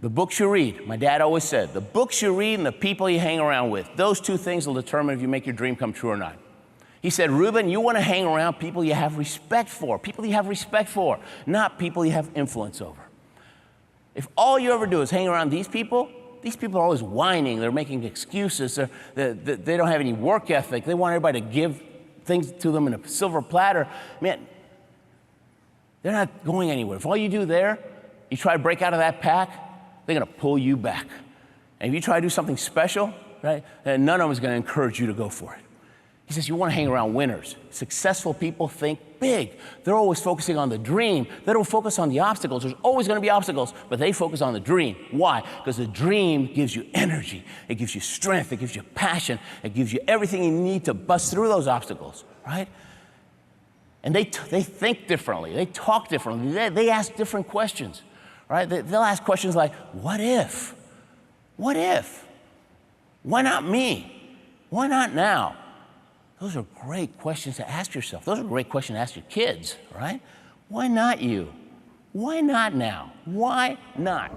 The books you read, my dad always said, the books you read and the people you hang around with, those two things will determine if you make your dream come true or not. He said, Ruben, you want to hang around people you have respect for, not people you have influence over. If all you ever do is hang around these people are always whining, they're making excuses, they don't have any work ethic, they want everybody to give things to them in a silver platter. Man, they're not going anywhere. If all you do there, you try to break out of that pack, they're going to pull you back. And if you try to do something special, right, then none of them is going to encourage you to go for it. He says, you want to hang around winners. Successful people think big. They're always focusing on the dream. They don't focus on the obstacles. There's always going to be obstacles, but they focus on the dream. Why? Because the dream gives you energy. It gives you strength. It gives you passion. It gives you everything you need to bust through those obstacles, right? And they think differently. They talk differently. They ask different questions, right? They'll ask questions like, what if? What if? Why not me? Why not now? Those are great questions to ask yourself. Those are great questions to ask your kids, right? Why not you? Why not now? Why not?